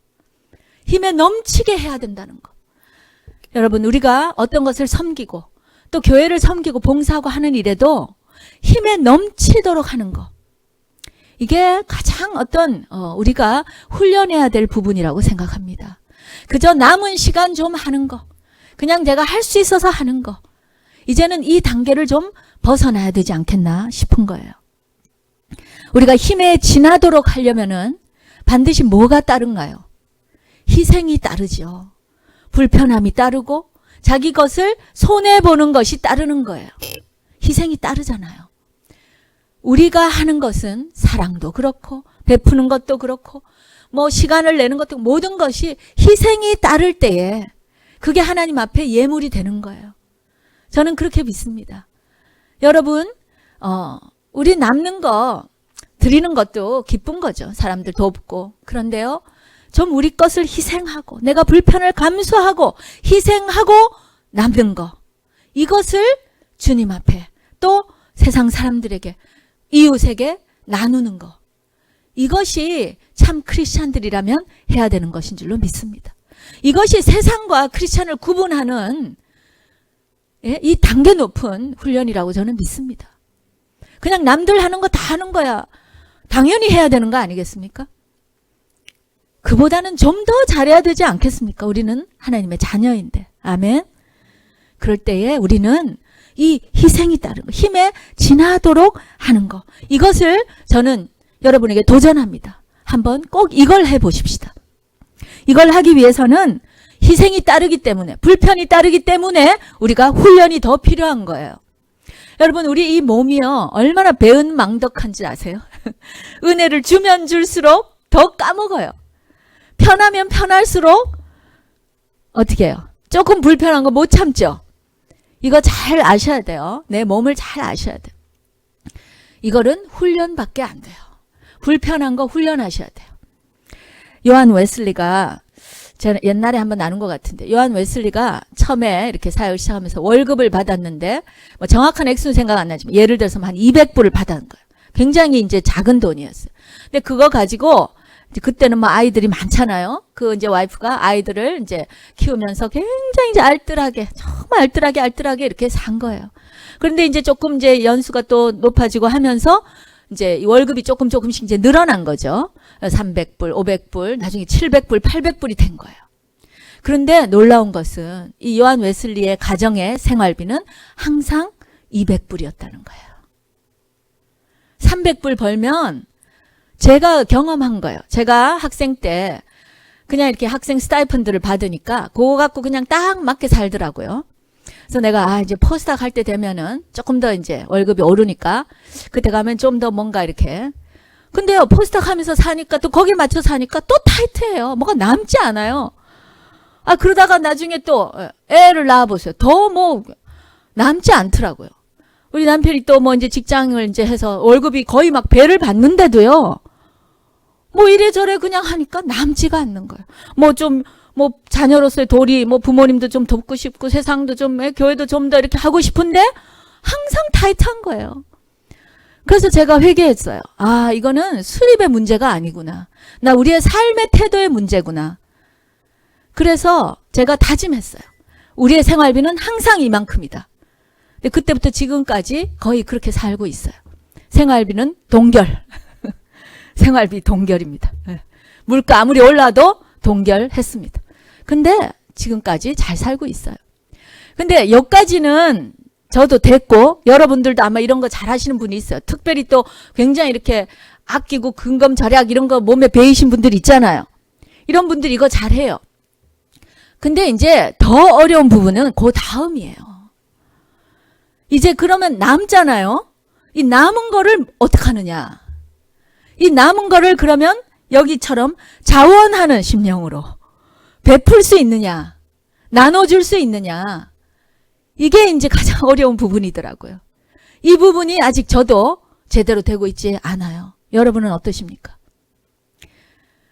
Speaker 1: 힘에 넘치게 해야 된다는 거. 여러분 우리가 어떤 것을 섬기고 또 교회를 섬기고 봉사하고 하는 일에도 힘에 넘치도록 하는 거. 이게 가장 우리가 훈련해야 될 부분이라고 생각합니다. 그저 남은 시간 좀 하는 거. 그냥 내가 할 수 있어서 하는 거. 이제는 이 단계를 좀 벗어나야 되지 않겠나 싶은 거예요. 우리가 힘에 지나도록 하려면은 반드시 뭐가 따른가요? 희생이 따르죠. 불편함이 따르고 자기 것을 손해보는 것이 따르는 거예요. 희생이 따르잖아요. 우리가 하는 것은 사랑도 그렇고 베푸는 것도 그렇고 뭐 시간을 내는 것도 모든 것이 희생이 따를 때에 그게 하나님 앞에 예물이 되는 거예요. 저는 그렇게 믿습니다. 여러분 우리 남는 거 드리는 것도 기쁜 거죠. 사람들 돕고. 그런데요. 좀 우리 것을 희생하고 내가 불편을 감수하고 희생하고 남는 거 이것을 주님 앞에 또 세상 사람들에게 이웃에게 나누는 거 이것이 참 크리스찬들이라면 해야 되는 것인 줄로 믿습니다. 이것이 세상과 크리스찬을 구분하는 이 단계 높은 훈련이라고 저는 믿습니다. 그냥 남들 하는 거 다 하는 거야. 당연히 해야 되는 거 아니겠습니까? 그보다는 좀 더 잘해야 되지 않겠습니까? 우리는 하나님의 자녀인데. 아멘. 그럴 때에 우리는 이 희생이 따른 거, 힘에 지나도록 하는 거. 이것을 저는 여러분에게 도전합니다. 한번 꼭 이걸 해보십시다. 이걸 하기 위해서는 희생이 따르기 때문에, 불편이 따르기 때문에 우리가 훈련이 더 필요한 거예요. 여러분, 우리 이 몸이요, 얼마나 배은망덕한지 아세요? 은혜를 주면 줄수록 더 까먹어요. 편하면 편할수록 어떻게 해요? 조금 불편한 거 못 참죠? 이거 잘 아셔야 돼요. 내 몸을 잘 아셔야 돼요. 이거는 훈련밖에 안 돼요. 불편한 거 훈련하셔야 돼요. 요한 웨슬리가 제가 옛날에 한번 나눈 것 같은데 요한 웨슬리가 처음에 이렇게 사역을 시작하면서 월급을 받았는데 뭐 정확한 액수는 생각 안 나지만 예를 들어서 한 200불을 받은 거예요. 굉장히 이제 작은 돈이었어요. 근데 그거 가지고 이제 그때는 뭐 아이들이 많잖아요. 그 이제 와이프가 아이들을 이제 키우면서 굉장히 이제 알뜰하게 정말 알뜰하게 이렇게 산 거예요. 그런데 이제 조금 이제 연수가 또 높아지고 하면서 이제 월급이 조금씩 이제 늘어난 거죠. 300불, 500불, 나중에 700불, 800불이 된 거예요. 그런데 놀라운 것은 이 요한 웨슬리의 가정의 생활비는 항상 200불이었다는 거예요. 300불 벌면 제가 경험한 거예요. 제가 학생 때 그냥 이렇게 학생 스타이펀드를 받으니까 그거 갖고 그냥 딱 맞게 살더라고요. 그래서 내가 이제 포스닥 할 때 되면은 조금 더 이제 월급이 오르니까 그때 가면 좀 더 뭔가 이렇게. 근데요, 포스닥 하면서 사니까 또 거기에 맞춰 사니까 또 타이트해요. 뭐가 남지 않아요. 그러다가 나중에 또 애를 낳아보세요. 더 뭐 남지 않더라고요. 우리 남편이 또 뭐 이제 직장을 이제 해서 월급이 거의 막 배를 받는데도요. 뭐 이래저래 그냥 하니까 남지가 않는 거예요. 뭐 자녀로서의 도리, 뭐 부모님도 좀 돕고 싶고 세상도 좀, 교회도 좀 더 이렇게 하고 싶은데 항상 타이트한 거예요. 그래서 제가 회개했어요. 이거는 수입의 문제가 아니구나. 나 우리의 삶의 태도의 문제구나. 그래서 제가 다짐했어요. 우리의 생활비는 항상 이만큼이다. 근데 그때부터 지금까지 거의 그렇게 살고 있어요. 생활비는 동결. 생활비 동결입니다. 물가 아무리 올라도 동결했습니다. 근데 지금까지 잘 살고 있어요. 근데 여기까지는 저도 됐고 여러분들도 아마 이런 거 잘 하시는 분이 있어요. 특별히 또 굉장히 이렇게 아끼고 근검 절약 이런 거 몸에 배이신 분들 있잖아요. 이런 분들이 이거 잘해요. 근데 이제 더 어려운 부분은 그 다음이에요. 이제 그러면 남잖아요. 이 남은 거를 어떻게 하느냐. 이 남은 거를 그러면 여기처럼 자원하는 심령으로 베풀 수 있느냐, 나눠줄 수 있느냐. 이게 이제 가장 어려운 부분이더라고요. 이 부분이 아직 저도 제대로 되고 있지 않아요. 여러분은 어떠십니까?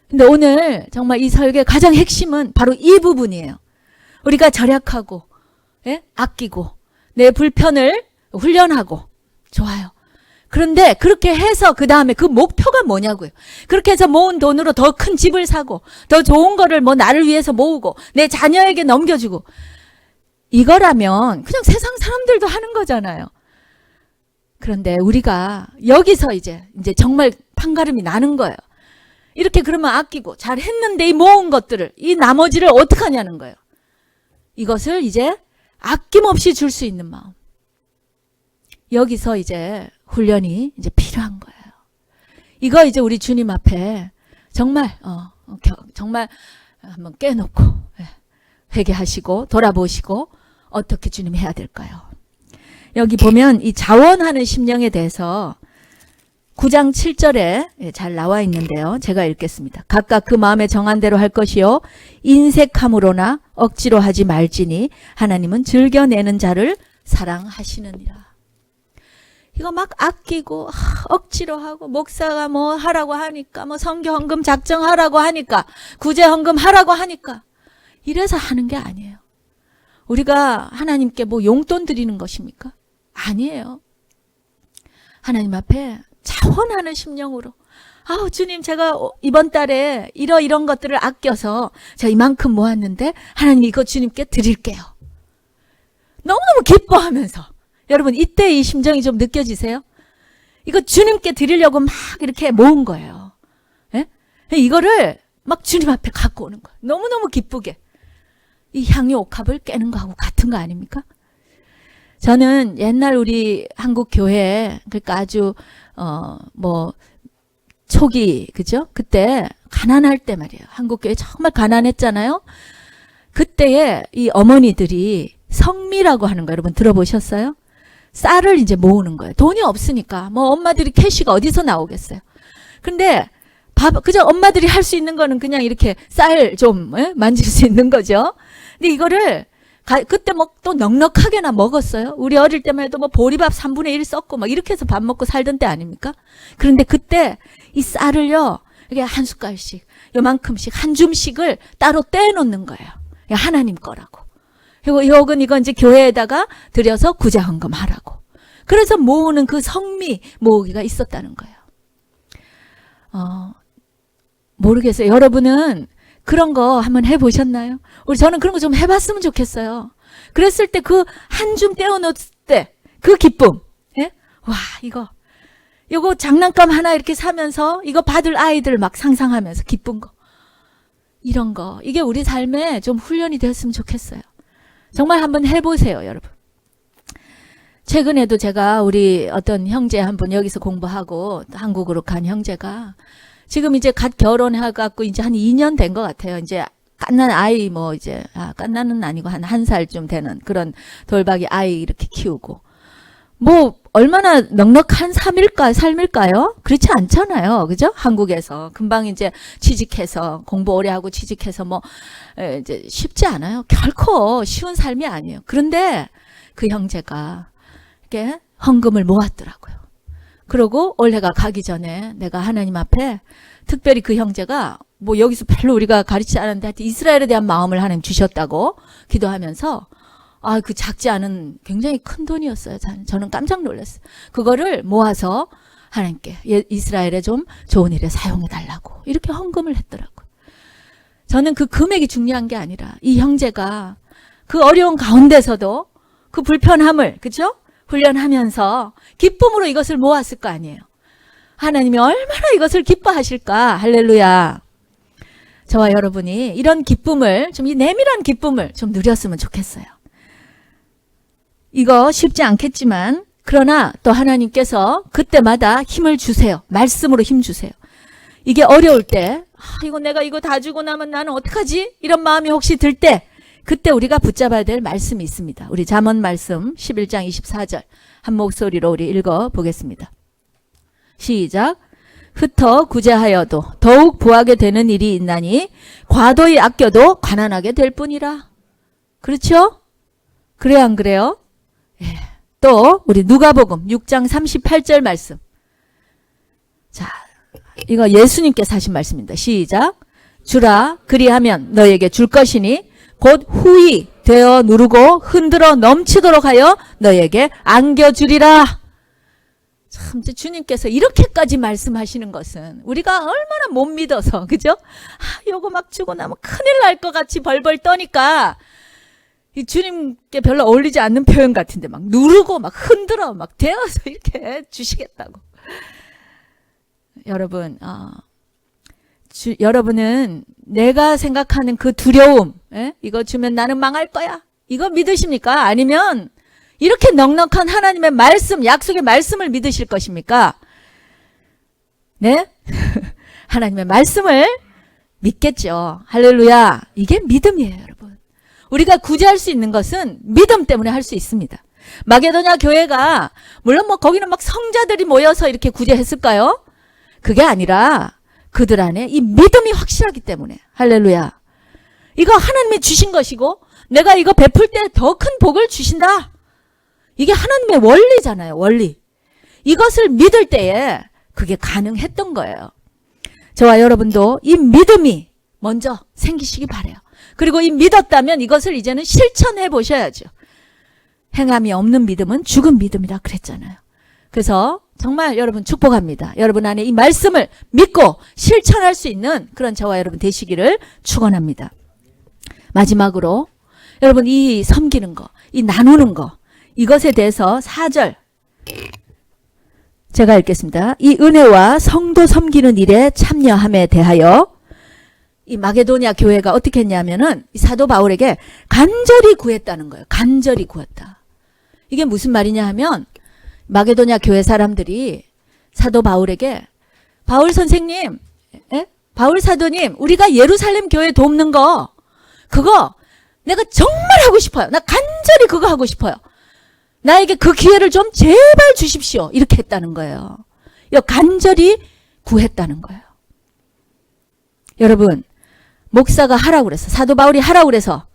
Speaker 1: 근데 오늘 정말 이 설교의 가장 핵심은 바로 이 부분이에요. 우리가 절약하고, 아끼고, 내 불편을 훈련하고, 좋아요. 그런데 그렇게 해서 그 다음에 그 목표가 뭐냐고요. 그렇게 해서 모은 돈으로 더 큰 집을 사고 더 좋은 거를 뭐 나를 위해서 모으고 내 자녀에게 넘겨주고 이거라면 그냥 세상 사람들도 하는 거잖아요. 그런데 우리가 여기서 이제 정말 판가름이 나는 거예요. 이렇게 그러면 아끼고 잘 했는데 이 모은 것들을 이 나머지를 어떻게 하냐는 거예요. 이것을 이제 아낌없이 줄 수 있는 마음. 여기서 이제 훈련이 이제 필요한 거예요. 이거 이제 우리 주님 앞에 정말 정말 한번 깨놓고 회개하시고 돌아보시고 어떻게 주님 해야 될까요? 여기 보면 이 자원하는 심령에 대해서 9장 7절에 잘 나와 있는데요. 제가 읽겠습니다. 각각 그 마음에 정한 대로 할 것이요 인색함으로나 억지로 하지 말지니 하나님은 즐겨내는 자를 사랑하시느니라. 이거 막 아끼고 억지로 하고 목사가 뭐 하라고 하니까 뭐 선교 헌금 작정하라고 하니까 구제 헌금 하라고 하니까 이래서 하는 게 아니에요. 우리가 하나님께 뭐 용돈 드리는 것입니까? 아니에요. 하나님 앞에 자원하는 심령으로 아우 주님 제가 이번 달에 이런 것들을 아껴서 제가 이만큼 모았는데 하나님 이거 주님께 드릴게요. 너무너무 기뻐하면서 여러분 이때 이 심정이 좀 느껴지세요? 이거 주님께 드리려고 막 이렇게 모은 거예요. 예? 이거를 막 주님 앞에 갖고 오는 거예요. 너무너무 기쁘게. 이 향유 옥합을 깨는 거하고 같은 거 아닙니까? 저는 옛날 우리 한국 교회 그러니까 아주 초기 그죠? 그때 가난할 때 말이에요. 한국 교회 정말 가난했잖아요. 그때에 이 어머니들이 성미라고 하는 거 여러분 들어보셨어요? 쌀을 이제 모으는 거예요. 돈이 없으니까 뭐 엄마들이 캐시가 어디서 나오겠어요. 근데 그저 엄마들이 할 수 있는 거는 그냥 이렇게 쌀 좀 만질 수 있는 거죠. 근데 이거를 그때 뭐 또 넉넉하게나 먹었어요. 우리 어릴 때만 해도 뭐 보리밥 3분의 1 썼고 막 이렇게 해서 밥 먹고 살던 때 아닙니까? 그런데 그때 이 쌀을요, 이게 한 숟갈씩, 요만큼씩, 한 줌씩을 따로 떼놓는 거예요. 하나님 거라고. 그리고 혹은 이건 이제 교회에다가 들여서 구제 헌금 하라고. 그래서 모으는 그 성미 모으기가 있었다는 거예요. 모르겠어요. 여러분은 그런 거 한번 해보셨나요? 저는 그런 거 좀 해봤으면 좋겠어요. 그랬을 때 그 한 줌 떼어놓을 때 그 기쁨. 예? 와, 이거 장난감 하나 이렇게 사면서 이거 받을 아이들 막 상상하면서 기쁜 거. 이런 거. 이게 우리 삶에 좀 훈련이 됐으면 좋겠어요. 정말 한번 해보세요, 여러분. 최근에도 제가 우리 어떤 형제 한 분 여기서 공부하고 한국으로 간 형제가 지금 이제 갓 결혼해갖고 이제 한 2년 된 것 같아요. 이제 갓난 아이 갓난은 아니고 한 1살쯤 되는 그런 돌박이 아이 이렇게 키우고. 뭐, 얼마나 넉넉한 삶일까요? 그렇지 않잖아요. 그죠? 한국에서. 금방 이제 취직해서, 공부 오래 하고 취직해서 이제 쉽지 않아요. 결코 쉬운 삶이 아니에요. 그런데 그 형제가 이렇게 헌금을 모았더라고요. 그러고 올해가 가기 전에 내가 하나님 앞에 특별히 그 형제가 뭐 여기서 별로 우리가 가르치지 않았는데 하여튼 이스라엘에 대한 마음을 하나님 주셨다고 기도하면서 그 작지 않은 굉장히 큰 돈이었어요. 저는 깜짝 놀랐어요. 그거를 모아서 하나님께 이스라엘에 좀 좋은 일에 사용해 달라고 이렇게 헌금을 했더라고요. 저는 그 금액이 중요한 게 아니라 이 형제가 그 어려운 가운데서도 그 불편함을 그렇죠? 훈련하면서 기쁨으로 이것을 모았을 거 아니에요. 하나님이 얼마나 이것을 기뻐하실까. 할렐루야. 저와 여러분이 이런 기쁨을 좀 이 내밀한 기쁨을 좀 누렸으면 좋겠어요. 이거 쉽지 않겠지만 그러나 또 하나님께서 그때마다 힘을 주세요. 말씀으로 힘 주세요. 이게 어려울 때 이거 내가 이거 다 주고 나면 나는 어떡하지? 이런 마음이 혹시 들 때 그때 우리가 붙잡아야 될 말씀이 있습니다. 우리 잠언 말씀 11장 24절 한 목소리로 우리 읽어보겠습니다. 시작. 흩어 구제하여도 더욱 부하게 되는 일이 있나니 과도히 아껴도 가난하게 될 뿐이라. 그렇죠? 그래요 안 그래요? 예. 또 우리 누가복음 6장 38절 말씀. 자, 이거 예수님께서 하신 말씀입니다. 시작. 주라 그리하면 너에게 줄 것이니 곧 후히 되어 누르고 흔들어 넘치도록 하여 너에게 안겨주리라. 참 주님께서 이렇게까지 말씀하시는 것은 우리가 얼마나 못 믿어서 그죠? 요거 막 주고 나면 큰일 날 것 같이 벌벌 떠니까 이 주님께 별로 어울리지 않는 표현 같은데 막 누르고 막 흔들어 막 대어서 이렇게 주시겠다고. 여러분 여러분은 내가 생각하는 그 두려움 이거 주면 나는 망할 거야 이거 믿으십니까? 아니면 이렇게 넉넉한 하나님의 말씀 약속의 말씀을 믿으실 것입니까? 네? 하나님의 말씀을 믿겠죠. 할렐루야. 이게 믿음이에요 여러분. 우리가 구제할 수 있는 것은 믿음 때문에 할 수 있습니다. 마게도냐 교회가 물론 뭐 거기는 막 성자들이 모여서 이렇게 구제했을까요? 그게 아니라 그들 안에 이 믿음이 확실하기 때문에. 할렐루야. 이거 하나님이 주신 것이고 내가 이거 베풀 때 더 큰 복을 주신다. 이게 하나님의 원리잖아요. 원리. 이것을 믿을 때에 그게 가능했던 거예요. 저와 여러분도 이 믿음이 먼저 생기시기 바라요. 그리고 이 믿었다면 이것을 이제는 실천해 보셔야죠. 행함이 없는 믿음은 죽은 믿음이라 그랬잖아요. 그래서 정말 여러분 축복합니다. 여러분 안에 이 말씀을 믿고 실천할 수 있는 그런 저와 여러분 되시기를 축원합니다. 마지막으로 여러분 이 섬기는 거, 이 나누는 거, 이것에 대해서 4절 제가 읽겠습니다. 이 은혜와 성도 섬기는 일에 참여함에 대하여 이 마게도냐 교회가 어떻게 했냐면은 이 사도 바울에게 간절히 구했다는 거예요. 간절히 구했다. 이게 무슨 말이냐 하면 마게도냐 교회 사람들이 사도 바울에게 바울 선생님, 바울 사도님, 우리가 예루살렘 교회 돕는 거 그거 내가 정말 하고 싶어요. 나 간절히 그거 하고 싶어요. 나에게 그 기회를 좀 제발 주십시오. 이렇게 했다는 거예요. 이거 간절히 구했다는 거예요. 여러분, 목사가 하라고 그래서, 사도 바울이 하라고 그래서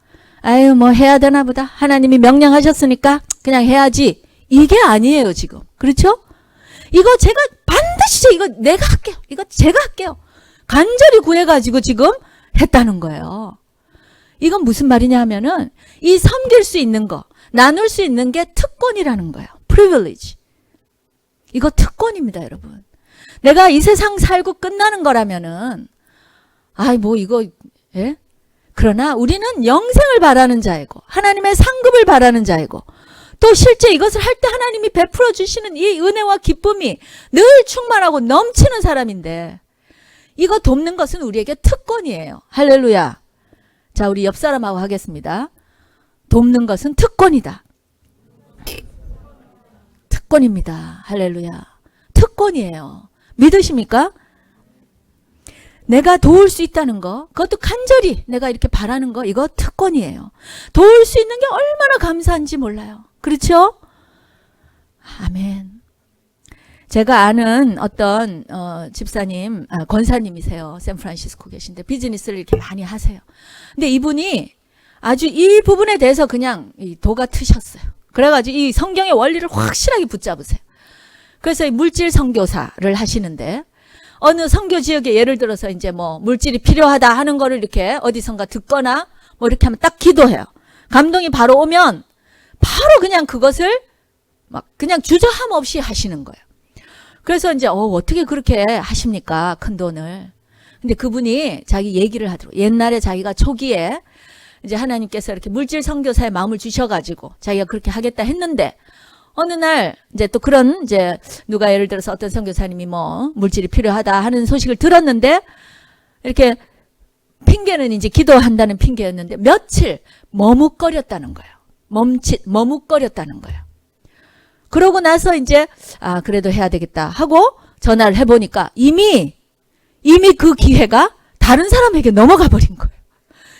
Speaker 1: 아유 뭐 해야 되나 보다. 하나님이 명령하셨으니까 그냥 해야지. 이게 아니에요 지금. 그렇죠? 이거 제가 반드시 이거 내가 할게요. 이거 제가 할게요. 간절히 구해가지고 지금 했다는 거예요. 이건 무슨 말이냐 하면은 이 섬길 수 있는 거, 나눌 수 있는 게 특권이라는 거예요. privilege. 이거 특권입니다, 여러분. 내가 이 세상 살고 끝나는 거라면은 아이 뭐 이거 예? 그러나 우리는 영생을 바라는 자이고 하나님의 상급을 바라는 자이고 또 실제 이것을 할 때 하나님이 베풀어 주시는 이 은혜와 기쁨이 늘 충만하고 넘치는 사람인데 이거 돕는 것은 우리에게 특권이에요. 할렐루야. 자, 우리 옆 사람하고 하겠습니다. 돕는 것은 특권이다. 특권입니다. 할렐루야. 특권이에요. 믿으십니까? 내가 도울 수 있다는 거, 그것도 간절히 내가 이렇게 바라는 거, 이거 특권이에요. 도울 수 있는 게 얼마나 감사한지 몰라요. 그렇죠? 아멘. 제가 아는 어떤 집사님, 권사님이세요. 샌프란시스코 계신데 비즈니스를 이렇게 많이 하세요. 근데 이분이 아주 이 부분에 대해서 그냥 도가 트셨어요. 그래가지고 이 성경의 원리를 확실하게 붙잡으세요. 그래서 이 물질 선교사를 하시는데 어느 선교 지역에 예를 들어서 이제 뭐 물질이 필요하다 하는 거를 이렇게 어디선가 듣거나 뭐 이렇게 하면 딱 기도해요. 감동이 바로 오면 바로 그냥 그것을 막 그냥 주저함 없이 하시는 거예요. 그래서 이제 어떻게 그렇게 하십니까? 큰 돈을. 근데 그분이 자기 얘기를 하더라고요. 옛날에 자기가 초기에 이제 하나님께서 이렇게 물질 선교사의 마음을 주셔가지고 자기가 그렇게 하겠다 했는데 어느 날 이제 또 그런 이제 누가 예를 들어서 어떤 선교사님이 뭐 물질이 필요하다 하는 소식을 들었는데 이렇게 핑계는 이제 기도한다는 핑계였는데 며칠 머뭇거렸다는 거예요. 머뭇거렸다는 거예요. 그러고 나서 이제 그래도 해야 되겠다 하고 전화를 해보니까 이미 그 기회가 다른 사람에게 넘어가 버린 거예요.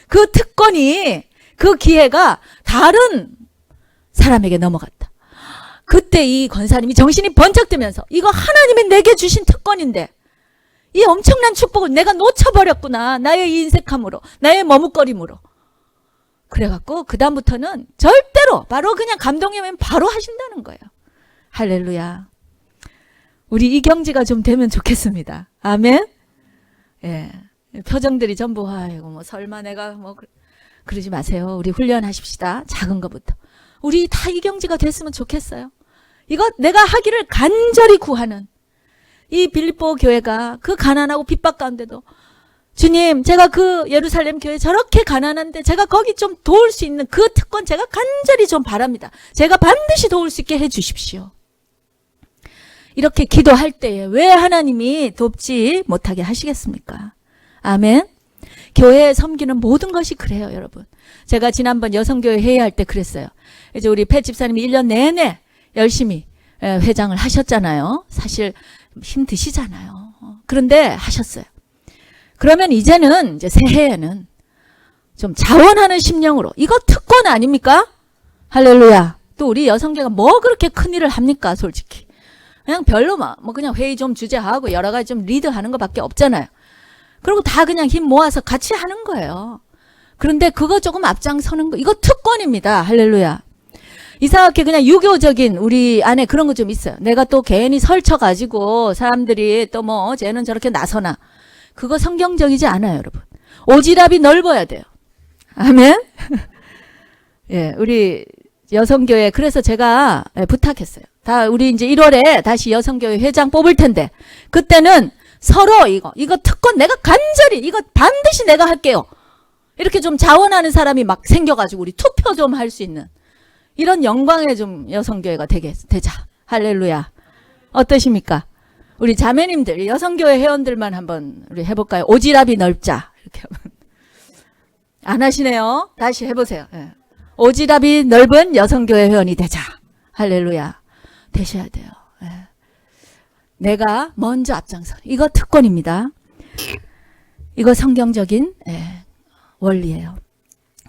Speaker 1: 그 특권이 그 기회가 다른 사람에게 넘어갔다. 그때 이 권사님이 정신이 번쩍 뜨면서 이거 하나님이 내게 주신 특권인데 이 엄청난 축복을 내가 놓쳐버렸구나. 나의 이 인색함으로, 나의 머뭇거림으로. 그래갖고 그 다음부터는 절대로 바로 그냥 감동이 오면 바로 하신다는 거예요. 할렐루야. 우리 이 경지가 좀 되면 좋겠습니다. 아멘. 예. 표정들이 전부 아이고 뭐 설마 내가 뭐 그러지 마세요. 우리 훈련하십시다. 작은 것부터. 우리 다 이 경지가 됐으면 좋겠어요. 이거 내가 하기를 간절히 구하는 이 빌립보 교회가 그 가난하고 핍박 가운데도 주님, 제가 그 예루살렘 교회 저렇게 가난한데 제가 거기 좀 도울 수 있는 그 특권 제가 간절히 좀 바랍니다. 제가 반드시 도울 수 있게 해 주십시오. 이렇게 기도할 때에 왜 하나님이 돕지 못하게 하시겠습니까? 아멘. 교회에 섬기는 모든 것이 그래요, 여러분. 제가 지난번 여성교회 회의할 때 그랬어요. 이제 우리 패 집사님이 1년 내내 열심히 회장을 하셨잖아요. 사실 힘드시잖아요. 그런데 하셨어요. 그러면 이제는 이제 새해에는 좀 자원하는 심령으로. 이거 특권 아닙니까? 할렐루야. 또 우리 여성계가 뭐 그렇게 큰일을 합니까? 솔직히. 그냥 별로 뭐 그냥 회의 좀 주재하고 여러 가지 좀 리드하는 것밖에 없잖아요. 그리고 다 그냥 힘 모아서 같이 하는 거예요. 그런데 그거 조금 앞장서는 거. 이거 특권입니다. 할렐루야. 이상하게 그냥 유교적인 우리 안에 그런 거 좀 있어요. 내가 또 괜히 설쳐가지고 사람들이 또 뭐 쟤는 저렇게 나서나. 그거 성경적이지 않아요, 여러분. 오지랖이 넓어야 돼요. 아멘. 예, 우리 여성교회 그래서 제가 부탁했어요. 다 우리 이제 1월에 다시 여성교회 회장 뽑을 텐데 그때는 서로 이거 특권 내가 간절히 이거 반드시 내가 할게요. 이렇게 좀 자원하는 사람이 막 생겨가지고 우리 투표 좀 할 수 있는 이런 영광의 좀 여성교회가 되자. 할렐루야. 어떠십니까? 우리 자매님들, 여성교회 회원들만 한번 우리 해볼까요? 오지랖이 넓자. 이렇게 한번. 안 하시네요. 다시 해보세요. 예. 오지랖이 넓은 여성교회 회원이 되자. 할렐루야. 되셔야 돼요. 예. 내가 먼저 앞장서. 이거 특권입니다. 이거 성경적인 원리예요.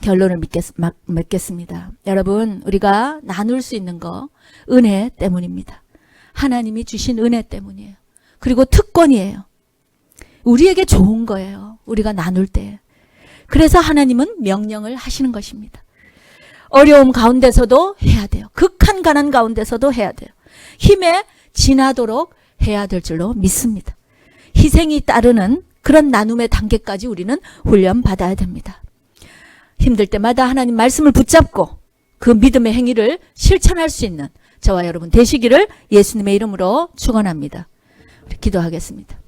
Speaker 1: 결론을 맺겠습니다. 여러분, 우리가 나눌 수 있는 거 은혜 때문입니다. 하나님이 주신 은혜 때문이에요. 그리고 특권이에요. 우리에게 좋은 거예요. 우리가 나눌 때. 그래서 하나님은 명령을 하시는 것입니다. 어려움 가운데서도 해야 돼요. 극한 가난 가운데서도 해야 돼요. 힘에 지나도록 해야 될 줄로 믿습니다. 희생이 따르는 그런 나눔의 단계까지 우리는 훈련받아야 됩니다. 힘들 때마다 하나님 말씀을 붙잡고 그 믿음의 행위를 실천할 수 있는 저와 여러분 되시기를 예수님의 이름으로 축원합니다. 우리 기도하겠습니다.